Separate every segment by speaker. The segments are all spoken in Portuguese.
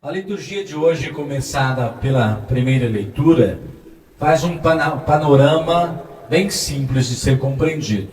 Speaker 1: A liturgia de hoje, começada pela primeira leitura, faz um panorama bem simples de ser compreendido.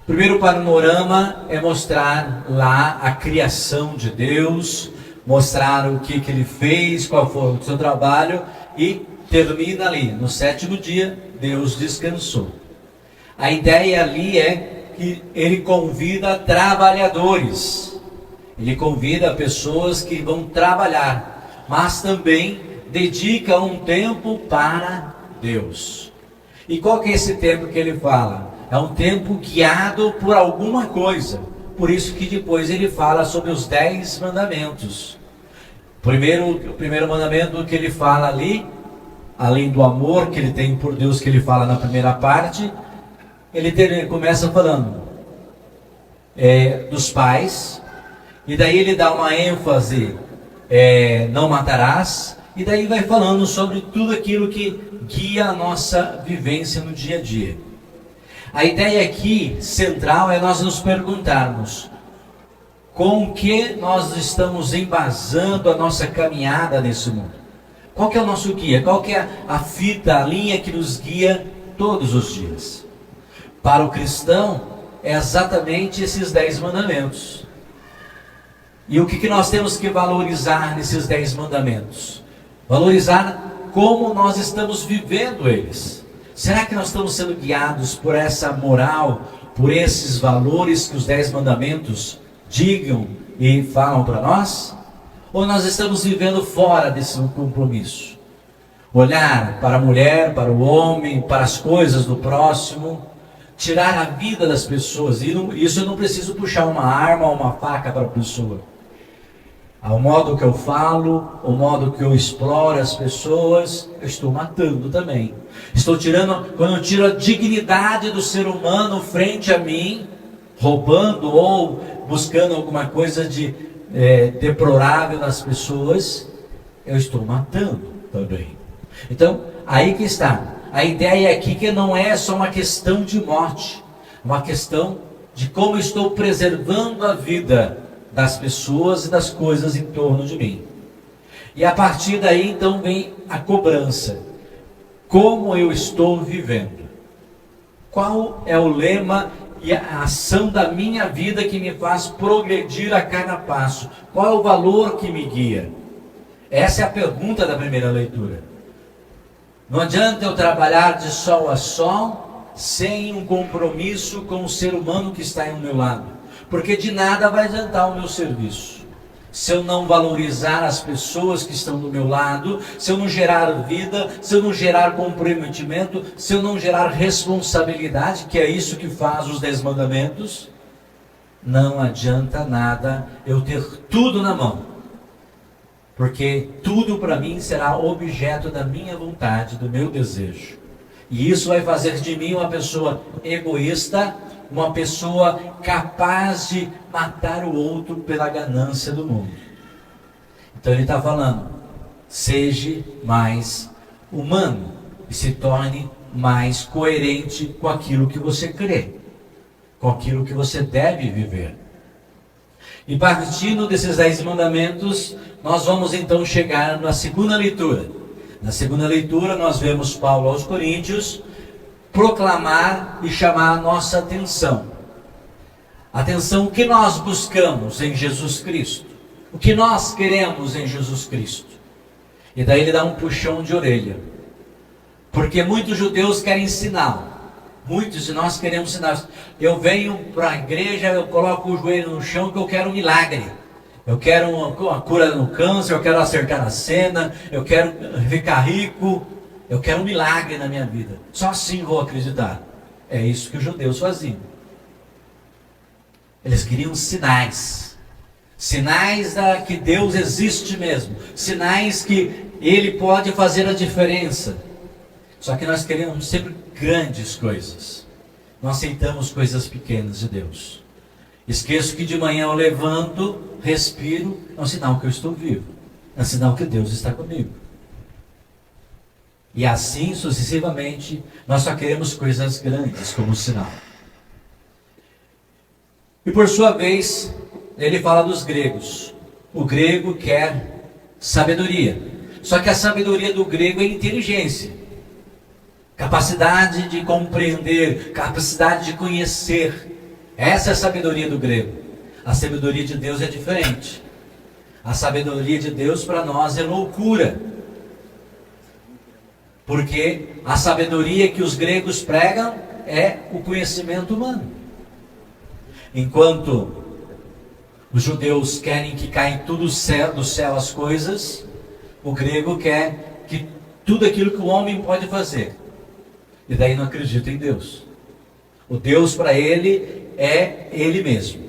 Speaker 1: O primeiro panorama é mostrar lá a criação de Deus, mostrar o que ele fez, qual foi o seu trabalho, e termina ali, no sétimo dia, Deus descansou. A ideia ali é que ele convida trabalhadores. Ele convida pessoas que vão trabalhar, mas também dedica um tempo para Deus. E qual que é esse tempo que ele fala? É um tempo guiado por alguma coisa. Por isso que depois ele fala sobre os 10 mandamentos. O primeiro mandamento que ele fala ali, além do amor que ele tem por Deus, que ele fala na primeira parte, ele começa falando dos pais. E daí ele dá uma ênfase, não matarás, e daí vai falando sobre tudo aquilo que guia a nossa vivência no dia a dia. A ideia aqui, central, é nós nos perguntarmos, com o que nós estamos embasando a nossa caminhada nesse mundo? Qual que é o nosso guia? Qual que é a fita, a linha que nos guia todos os dias? Para o cristão, é exatamente esses 10 mandamentos. E o que nós temos que valorizar nesses 10 mandamentos? Valorizar como nós estamos vivendo eles. Será que nós estamos sendo guiados por essa moral, por esses valores que os 10 mandamentos digam e falam para nós? Ou nós estamos vivendo fora desse compromisso? Olhar para a mulher, para o homem, para as coisas do próximo, tirar a vida das pessoas. E isso eu não preciso puxar uma arma ou uma faca para a pessoa. Ao modo que eu falo, o modo que eu exploro as pessoas, eu estou matando também. Quando eu tiro a dignidade do ser humano frente a mim, roubando ou buscando alguma coisa de deplorável nas pessoas, eu estou matando também. Então, aí que está. A ideia aqui que não é só uma questão de morte, uma questão de como eu estou preservando a vida das pessoas e das coisas em torno de mim. E a partir daí então vem a cobrança. Como eu estou vivendo? Qual é o lema e a ação da minha vida que me faz progredir a cada passo? Qual é o valor que me guia? Essa é a pergunta da primeira leitura. Não adianta eu trabalhar de sol a sol sem um compromisso com o ser humano que está ao meu lado. Porque de nada vai adiantar o meu serviço se eu não valorizar as pessoas que estão do meu lado, se eu não gerar vida, se eu não gerar comprometimento, se eu não gerar responsabilidade, que é isso que faz os 10 mandamentos. Não adianta nada eu ter tudo na mão, porque tudo para mim será objeto da minha vontade, do meu desejo. E isso vai fazer de mim uma pessoa egoísta, uma pessoa capaz de matar o outro pela ganância do mundo. Então ele está falando, seja mais humano e se torne mais coerente com aquilo que você crê, com aquilo que você deve viver. E partindo desses 10 mandamentos, nós vamos então chegar na segunda leitura. Na segunda leitura nós vemos Paulo aos Coríntios proclamar e chamar a nossa atenção. Atenção, o que nós buscamos em Jesus Cristo? O que nós queremos em Jesus Cristo? E daí ele dá um puxão de orelha. Porque muitos judeus querem sinal. Muitos de nós queremos sinais. Eu venho para a igreja, eu coloco o joelho no chão que eu quero um milagre. Eu quero uma cura no câncer, eu quero acertar a cena, eu quero ficar rico. Eu quero um milagre na minha vida. Só assim vou acreditar. É isso que os judeus faziam. Eles queriam sinais. Sinais que Deus existe mesmo. Sinais que Ele pode fazer a diferença. Só que nós queremos sempre grandes coisas. Não aceitamos coisas pequenas de Deus. Esqueço que de manhã eu levanto, respiro. É um sinal que eu estou vivo. É um sinal que Deus está comigo. E assim sucessivamente, nós só queremos coisas grandes como sinal. E por sua vez, ele fala dos gregos. O grego quer sabedoria. Só que a sabedoria do grego é inteligência, capacidade de compreender, capacidade de conhecer. Essa é a sabedoria do grego. A sabedoria de Deus é diferente. A sabedoria de Deus para nós é loucura, porque a sabedoria que os gregos pregam é o conhecimento humano. Enquanto os judeus querem que caia tudo do céu as coisas, o grego quer que tudo aquilo que o homem pode fazer. E daí não acredita em Deus. O Deus para ele é ele mesmo.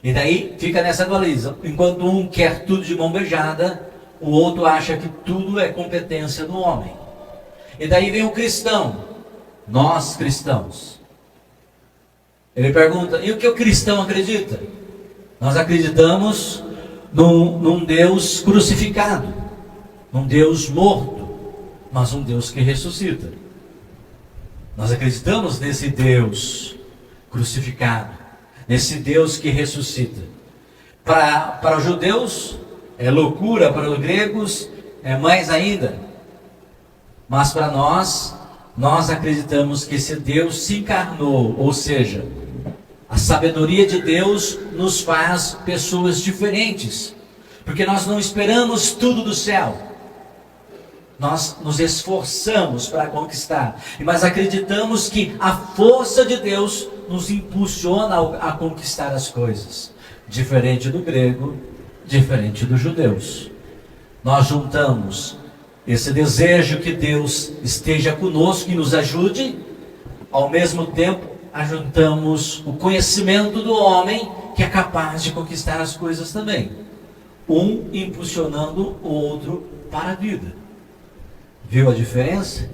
Speaker 1: E daí fica nessa dualismo. Enquanto um quer tudo de mão beijada, o outro acha que tudo é competência do homem. E daí vem o cristão, nós cristãos. Ele pergunta, e o que o cristão acredita? Nós acreditamos num Deus crucificado, num Deus morto, mas um Deus que ressuscita. Nós acreditamos nesse Deus crucificado, nesse Deus que ressuscita. Para os judeus é loucura, para os gregos é mais ainda. Mas para nós acreditamos que esse Deus se encarnou, ou seja, a sabedoria de Deus nos faz pessoas diferentes, porque nós não esperamos tudo do céu, nós nos esforçamos para conquistar, mas acreditamos que a força de Deus nos impulsiona a conquistar as coisas, diferente do grego, diferente dos judeus. Nós juntamos esse desejo que Deus esteja conosco e nos ajude, ao mesmo tempo ajuntamos o conhecimento do homem, que é capaz de conquistar as coisas também, um impulsionando o outro para a vida. Viu a diferença?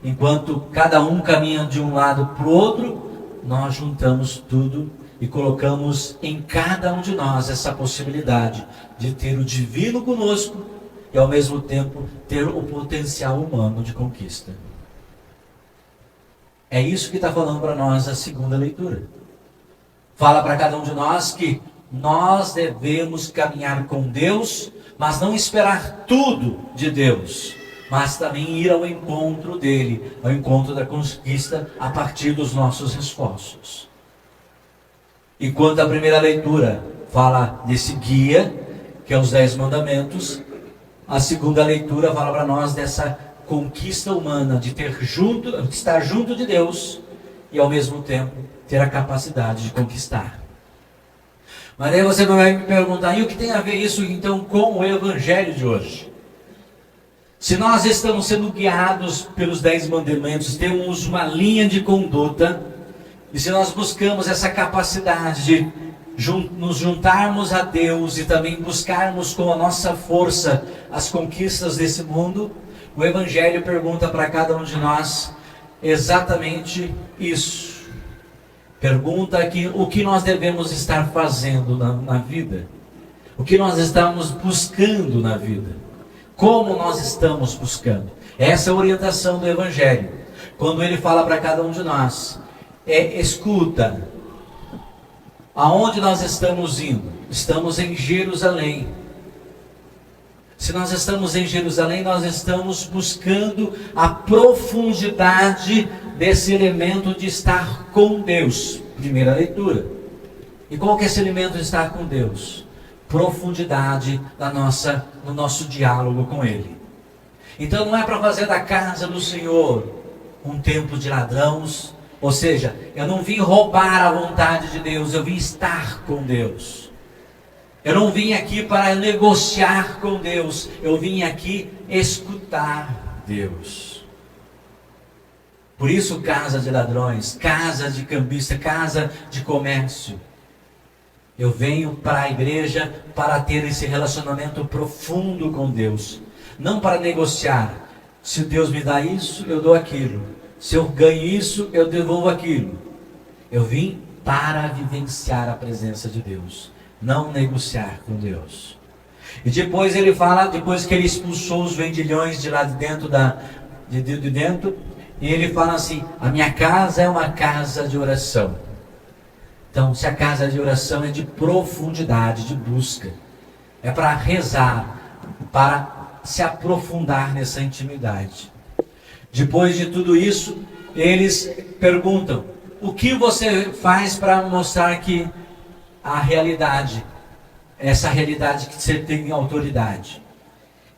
Speaker 1: Enquanto cada um caminha de um lado para o outro, nós juntamos tudo e colocamos em cada um de nós essa possibilidade de ter o divino conosco e ao mesmo tempo ter o potencial humano de conquista. É isso que está falando para nós a segunda leitura. Fala para cada um de nós que nós devemos caminhar com Deus, mas não esperar tudo de Deus, mas também ir ao encontro dele, ao encontro da conquista a partir dos nossos esforços. Enquanto a primeira leitura fala desse guia, que é os 10 mandamentos, a segunda leitura fala para nós dessa conquista humana, de estar junto de Deus e ao mesmo tempo ter a capacidade de conquistar. Mas aí você vai me perguntar, e o que tem a ver isso então com o evangelho de hoje? Se nós estamos sendo guiados pelos 10 mandamentos, temos uma linha de conduta, e se nós buscamos essa capacidade de nos juntarmos a Deus e também buscarmos com a nossa força as conquistas desse mundo, o Evangelho pergunta para cada um de nós exatamente isso. Pergunta aqui o que nós devemos estar fazendo na vida, o que nós estamos buscando na vida, como nós estamos buscando. Essa é a orientação do Evangelho. Quando ele fala para cada um de nós, escuta, aonde nós estamos indo? Estamos em Jerusalém. Se nós estamos em Jerusalém, nós estamos buscando a profundidade desse elemento de estar com Deus. Primeira leitura. E qual que é esse elemento de estar com Deus? Profundidade no nosso diálogo com Ele. Então não é para fazer da casa do Senhor um templo de ladrões, ou seja, eu não vim roubar a vontade de Deus, eu vim estar com Deus. Eu não vim aqui para negociar com Deus, eu vim aqui escutar Deus. Por isso, casa de ladrões, casa de cambista, casa de comércio. Eu venho para a igreja para ter esse relacionamento profundo com Deus, não para negociar. Se Deus me dá isso, eu dou aquilo. Se eu ganho isso, eu devolvo aquilo. Eu vim para vivenciar a presença de Deus, não negociar com Deus. E depois ele fala, depois que ele expulsou os vendilhões de lá de dentro, e ele fala assim, a minha casa é uma casa de oração. Então, se a casa de oração é de profundidade, de busca, é para rezar, para se aprofundar nessa intimidade. Depois de tudo isso, eles perguntam: o que você faz para mostrar que a realidade, essa realidade que você tem autoridade?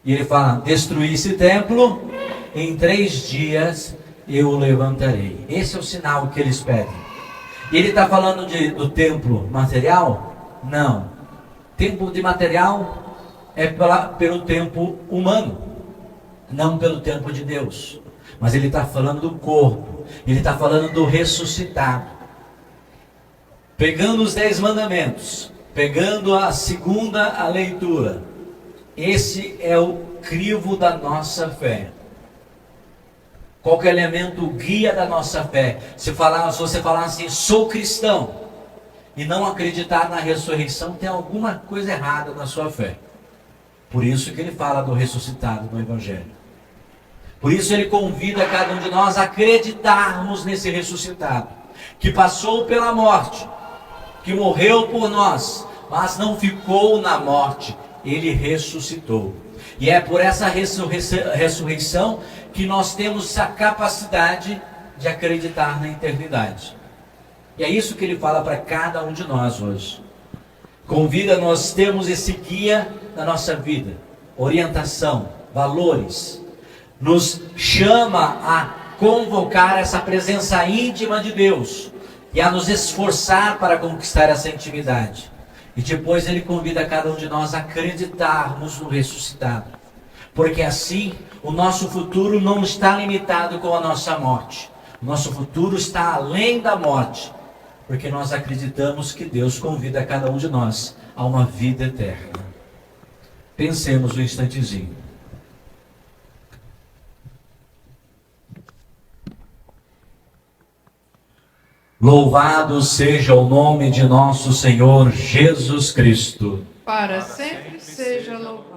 Speaker 1: E ele fala: destruir esse templo, em 3 dias eu o levantarei. Esse é o sinal que eles pedem. E ele está falando do templo material? Não. Templo de material é pelo templo humano, não pelo templo de Deus. Mas ele está falando do corpo, ele está falando do ressuscitado. Pegando os 10 mandamentos, pegando a segunda leitura, esse é o crivo da nossa fé. Qual que é o elemento guia da nossa fé? Se você falar assim, sou cristão, e não acreditar na ressurreição, tem alguma coisa errada na sua fé. Por isso que ele fala do ressuscitado no Evangelho. Por isso ele convida cada um de nós a acreditarmos nesse ressuscitado, que passou pela morte, que morreu por nós, mas não ficou na morte, ele ressuscitou. E é por essa ressurreição que nós temos essa capacidade de acreditar na eternidade. E é isso que ele fala para cada um de nós hoje. Convida nós termos esse guia na nossa vida, orientação, valores. Nos chama a convocar essa presença íntima de Deus e a nos esforçar para conquistar essa intimidade. E depois ele convida cada um de nós a acreditarmos no ressuscitado. Porque assim o nosso futuro não está limitado com a nossa morte. O nosso futuro está além da morte. Porque nós acreditamos que Deus convida cada um de nós a uma vida eterna. Pensemos um instantezinho. Louvado seja o nome de nosso Senhor Jesus Cristo.
Speaker 2: Para sempre seja louvado.